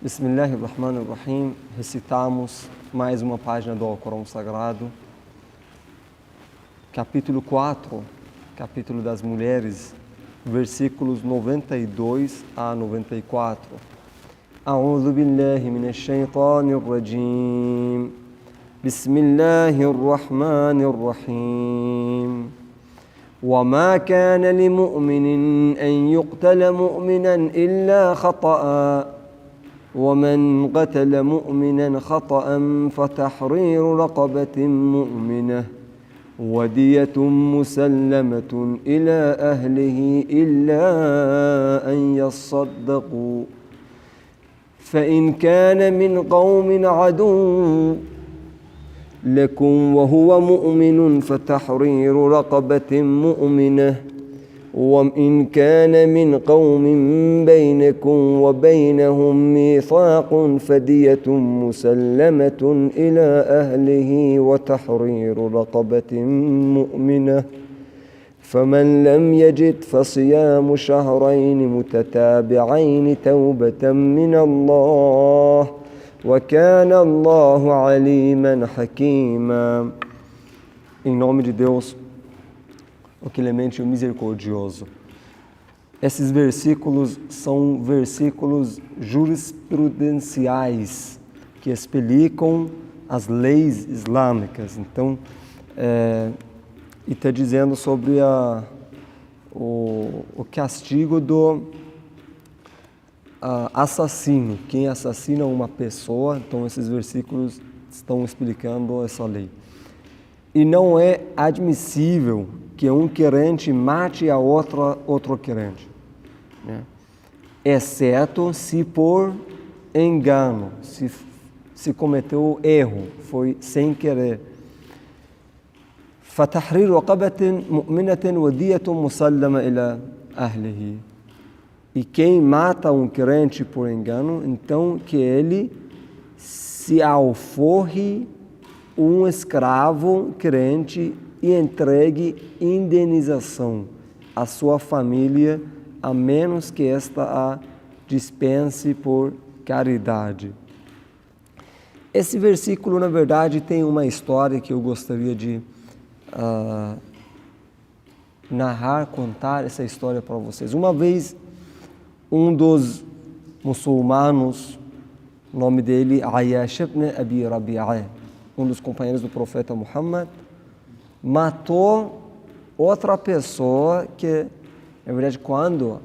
Bismillahirrahmanirrahim. Recitamos mais uma página do Alcorão Sagrado, capítulo 4, capítulo das mulheres, versículos 92 a 94. A'udhu billahi minash shaitanir rajim. Bismillahirrahmanirrahim. وما كان لمؤمن أن يقتل مؤمنا إلا خطأ ومن قتل مؤمنا خطأ فتحرير رقبة مؤمنة ودية مسلمة إلى أهله إلا أن يصدقوا فإن كان من قوم عدو لكم وهو مؤمن فتحرير رقبة مؤمنة وإن كان من قوم بينكم وبينهم ميثاق فدية مسلمة إلى أهله وتحرير رقبة مؤمنة فمن لم يجد فصيام شهرين متتابعين توبة من الله وَكَانَ اللَّهُ عَلِيمًا حَكِيمًا. Em nome de Deus, o clemente e o misericordioso. Esses versículos são versículos jurisprudenciais que explicam as leis islâmicas. Então, e está dizendo sobre o castigo do assassino, quem assassina uma pessoa. Então esses versículos estão explicando essa lei. E não é admissível que um querente mate a outro querente, né? Exceto se por engano, se cometeu erro, foi sem querer. فَتَحْرِيرُ رَقَبَةٍ مُؤْمِنَةٍ وَدِيَةٌ مُسَلَّمَةٍ إِلَى أَهْلِهِ. E quem mata um crente por engano, então que ele se alforre um escravo crente e entregue indenização à sua família, a menos que esta a dispense por caridade. Esse versículo, na verdade, tem uma história que eu gostaria de narrar, contar essa história para vocês. Uma vez, um dos muçulmanos, o nome dele Ayyash ibn Abi Rabi'a, um dos companheiros do profeta Muhammad, matou outra pessoa que, na verdade, quando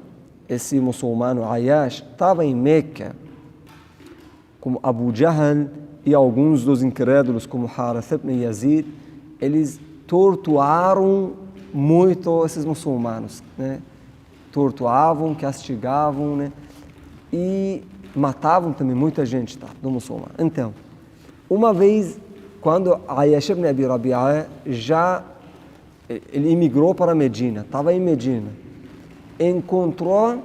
esse muçulmano Ayyash estava em Meca, como Abu Jahl e alguns dos incrédulos, como Harith ibn Yazid, eles torturaram muito esses muçulmanos, né? Torturavam, castigavam, né? E matavam também muita gente, tá, do muçulmano. Então, uma vez, quando Ayyash ibn Abi Rabi'a ele imigrou para Medina, estava em Medina, encontrou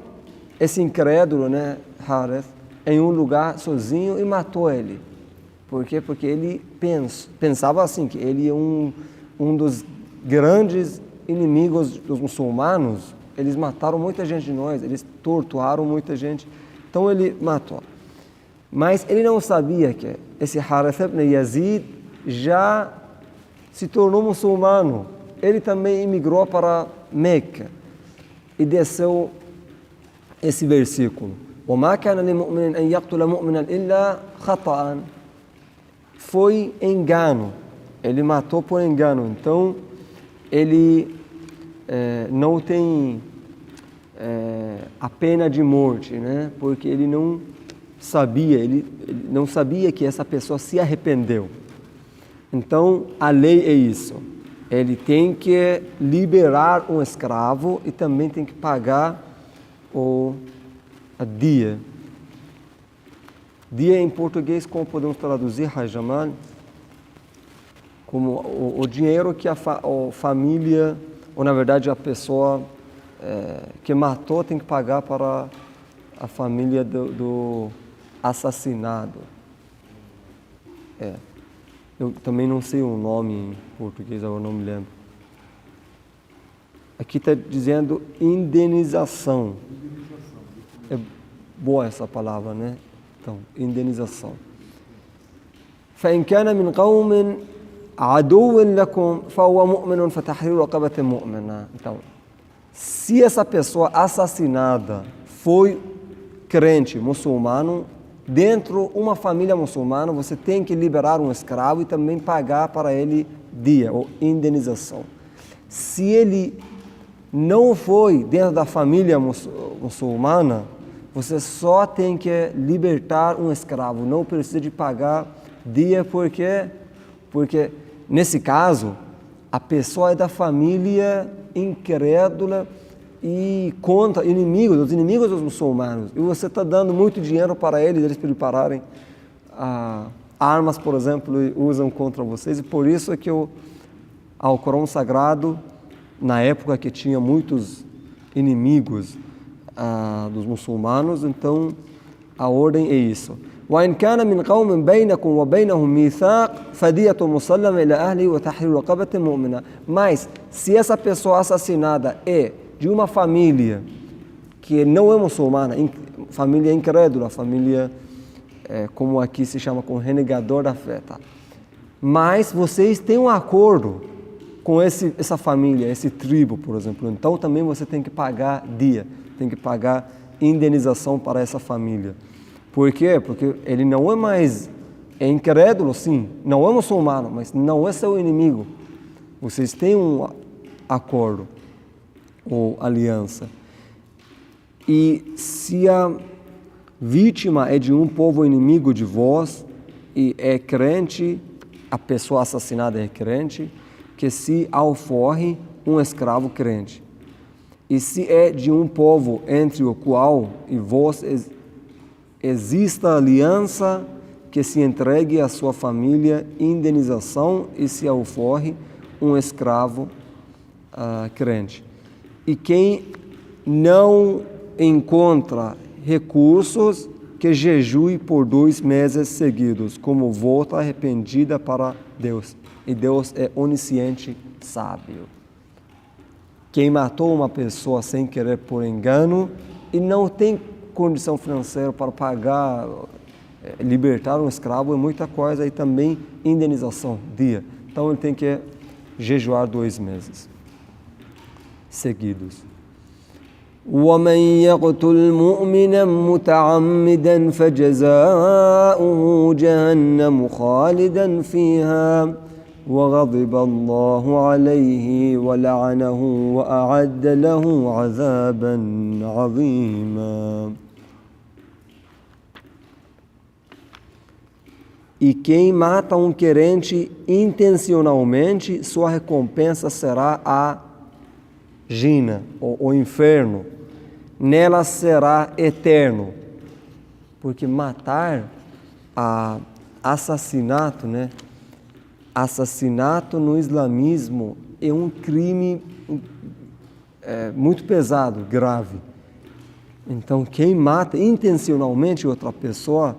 esse incrédulo, né, Harith, em um lugar sozinho e matou ele. Por quê? Porque ele pensava assim, que ele é um dos grandes inimigos dos muçulmanos. Eles mataram muita gente de nós, eles torturaram muita gente, então ele matou. Mas ele não sabia que esse Harith ibn Yazid já se tornou muçulmano. Ele também imigrou para Meca. E desceu esse versículo. وَمَا كَانَ لِمُؤْمِنٍ أَنْ يَقْتُلَ مُؤْمِنًا إِلَّا خَطَأً. Foi engano. Ele matou por engano. Então, ele não tem a pena de morte, né? Porque ele não sabia que essa pessoa se arrependeu. Então, a lei é isso. Ele tem que liberar um escravo e também tem que pagar a dia. Dia em português, como podemos traduzir, Rajaman? Como o dinheiro que a família, ou na verdade a pessoa que matou tem que pagar para a família do assassinado. Eu também não sei o nome em português, agora não me lembro. Aqui está dizendo indenização. É boa essa palavra, né? Então, indenização. فإن كان من قوم عدو لكم فهو مؤمن فتحرير رقبة مؤمنة. Então, se essa pessoa assassinada foi crente muçulmano, dentro de uma família muçulmana, você tem que liberar um escravo e também pagar para ele dia ou indenização. Se ele não foi dentro da família muçulmana, você só tem que libertar um escravo, não precisa de pagar dia, porque nesse caso a pessoa é da família incrédula e contra dos inimigos dos muçulmanos, e você está dando muito dinheiro para eles prepararem armas, por exemplo, e usam contra vocês, e por isso é que ao Corão Sagrado, na época que tinha muitos inimigos dos muçulmanos, então a ordem é isso. وإن كان من قوم بينكم وبينهم ميثاق فدية مسلمة إلى أهله وتحرير رقبة مؤمنة. Mas se essa pessoa assassinada é de uma família que não é muçulmana, família incrédula, família como aqui se chama, com renegador da fé, tá? Mas vocês têm um acordo com essa família, esse tribo, por exemplo, então também você tem que pagar dia, tem que pagar indenização para essa família. Por quê? Porque ele não é mais incrédulo, sim, não é muçulmano, mas não é seu inimigo. Vocês têm um acordo ou aliança. E se a vítima é de um povo inimigo de vós e é crente, a pessoa assassinada é crente, que se alforre um escravo crente. E se é de um povo entre o qual e vós exista aliança, que se entregue à sua família indenização e se alforre um escravo crente. E quem não encontra recursos, que jejue por 2 meses seguidos, como volta arrependida para Deus. E Deus é onisciente, sábio. Quem matou uma pessoa sem querer por engano e não tem condição financeira para pagar, libertar um escravo, é muita coisa, e também indenização, dia. Então ele tem que jejuar 2 meses seguidos. ومن يقتل مؤمنا متعمدا فجزاؤه جهنم خالدا فيها وغضب الله عليه ولعنه وأعد له عذابا عظيما. E quem mata um crente intencionalmente, sua recompensa será a Gina, o inferno. Nela será eterno. Porque matar, assassinato, né? Assassinato no islamismo é um crime muito pesado, grave. Então, quem mata intencionalmente outra pessoa,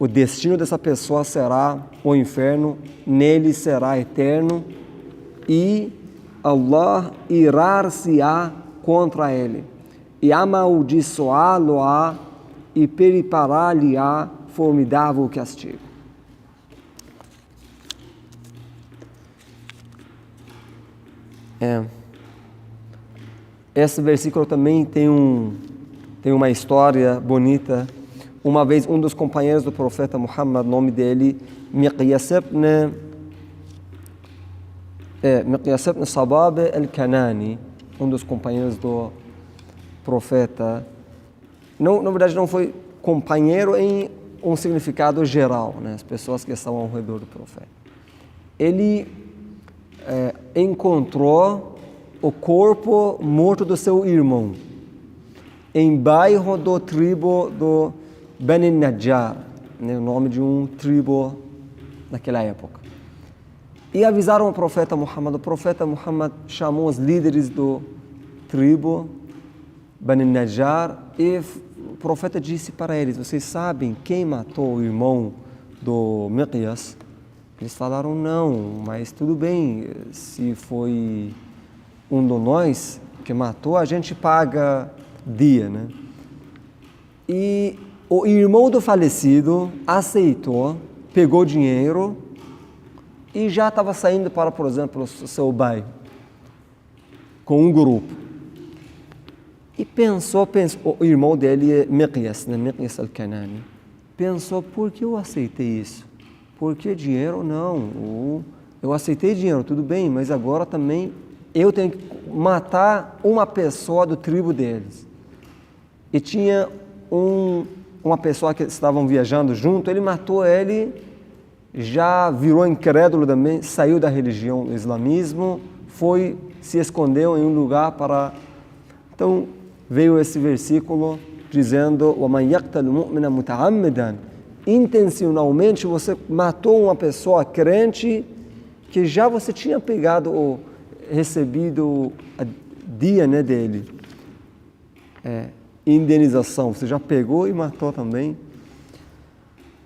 o destino dessa pessoa será o inferno, nele será eterno, e Allah irar-se-á contra ele, e amaldiçoá-lo-á, e preparar-lhe-á formidável castigo. Esse versículo também tem uma história bonita. Uma vez um dos companheiros do profeta Muhammad, nome dele Miqyas ibn Sabab al-Kanani, um dos companheiros do profeta, na verdade não foi companheiro em um significado geral, né? As pessoas que estavam ao redor do profeta. Ele encontrou o corpo morto do seu irmão em bairro do tribo do Bani Najjar, né, o nome de um tribo naquela época. E avisaram o profeta Muhammad. O profeta Muhammad chamou os líderes do tribo Bani Najjar e o profeta disse para eles: vocês sabem quem matou o irmão do Miqyas? Eles falaram: não, mas tudo bem, se foi um de nós que matou, a gente paga dia, né? E O irmão do falecido aceitou, pegou dinheiro e já estava saindo para, por exemplo, o seu bairro, com um grupo. E pensou, o irmão dele é Miqyas, né? Miqyas al-Kanani. Pensou, por que eu aceitei isso? Por que dinheiro? Não, eu aceitei dinheiro, tudo bem, mas agora também eu tenho que matar uma pessoa do tribo deles. E tinha uma pessoa que estavam viajando junto, ele matou ele, já virou incrédulo também, saiu da religião do islamismo, se escondeu em um lugar para... Então, veio esse versículo dizendo: وَمَنْ يَقْتَلُ مُؤْمِنًا مُتَعَمِّدًا, intencionalmente você matou uma pessoa crente que já você tinha pegado ou recebido a dia, né, dele. Indenização, você já pegou e matou também.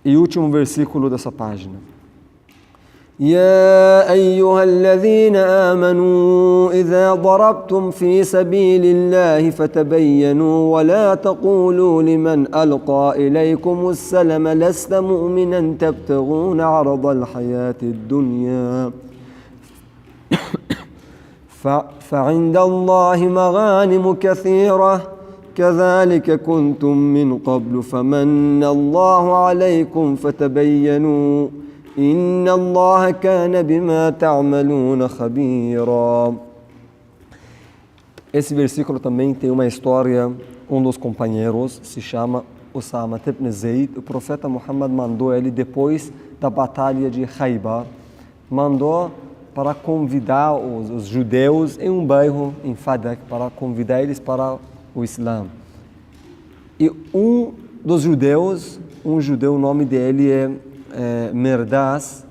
E último versículo dessa página. يا أيها الذين آمنوا إذا ضربتم في سبيل الله فتبينوا ولا تقولوا لمن ألقى إليكم السلم لست مؤمنا تبتغون عرض الحياة الدنيا فعند الله مغانم كثيرة كذلك كنتم من قبل فمن الله عليكم فتبينوا إن الله كان بما تعملون خبيرا. Esse versículo também tem uma história. Um dos companheiros se chama Usama ibn Zayd. O profeta Muhammad mandou ele, depois da batalha de Khaybar, mandou para convidar os judeus em um bairro em Fadak, para convidar eles para o Islã. E um dos judeus, o nome dele é Merdaz,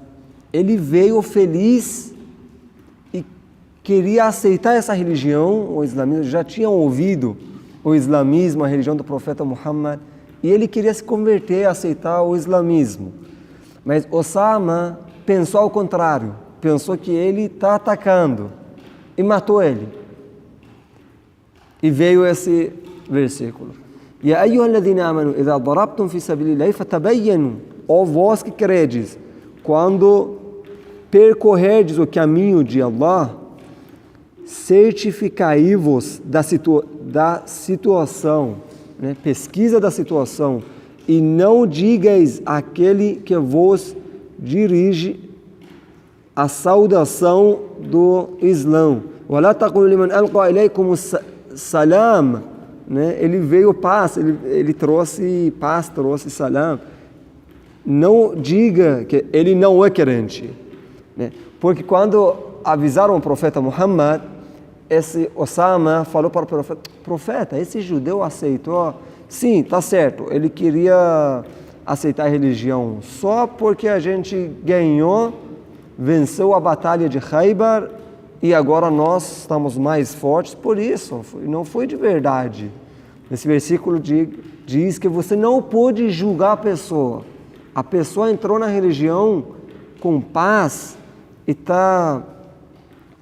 ele veio feliz e queria aceitar essa religião, o islamismo. Já tinham ouvido o islamismo, a religião do profeta Muhammad, e ele queria se converter, aceitar o islamismo. Mas Osama pensou ao contrário, pensou que ele está atacando e matou ele. E veio esse versículo: Ya ayyuhalladhina amanu idha darabtum fi sabilillahi fatabayyanu. Ó vós que credes, quando percorrerdes o caminho de Allah, certificai-vos da situação, né? Pesquisa da situação, e não digais àquele que vos dirige a saudação do Islã. وَلَا تَقُولُوا لِمَنْ أَلْقَى إِلَيْكُمُ السَّلَامَ, né? Ele veio paz, ele trouxe paz, trouxe salam. Não diga que ele não é crente, né? Porque quando avisaram o profeta Muhammad, esse Osama falou para o profeta: esse judeu aceitou? Sim, tá certo, ele queria aceitar a religião só porque a gente venceu a batalha de Khaybar e agora nós estamos mais fortes, por isso, não foi de verdade. Esse versículo diz que você não pode julgar a pessoa. A pessoa entrou na religião com paz e está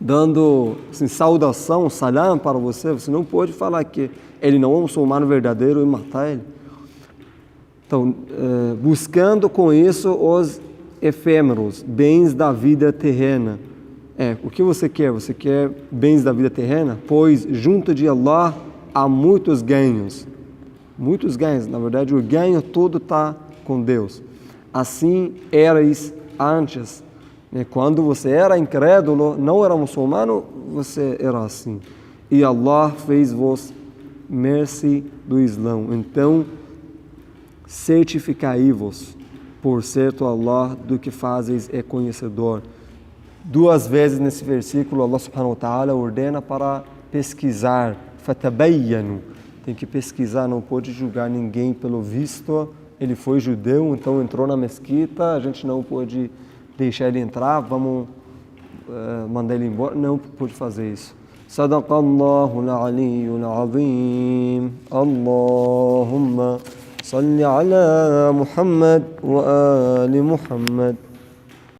dando assim, saudação, salam para você. Você não pode falar que ele não é um muçulmano verdadeiro e matar ele. Então, buscando com isso os efêmeros, bens da vida terrena. O que você quer? Você quer bens da vida terrena? Pois junto de Allah há muitos ganhos. Muitos ganhos. Na verdade, o ganho todo está com Deus. Assim erais antes, né? Quando você era incrédulo, não era muçulmano, você era assim. E Allah fez-vos mercê do Islã. Então, certificai-vos, por certo Allah do que fazes é conhecedor. 2 vezes nesse versículo, Allah subhanahu wa ta'ala ordena para pesquisar. Fatabayyanu. Tem que pesquisar, não pode julgar ninguém pelo visto. Ele foi judeu, então entrou na mesquita, a gente não pôde deixar ele entrar, vamos mandar ele embora. Não pôde fazer isso. Sadaqallahu al-aliyyul azim. Allahumma salli ala Muhammad wa ali Muhammad.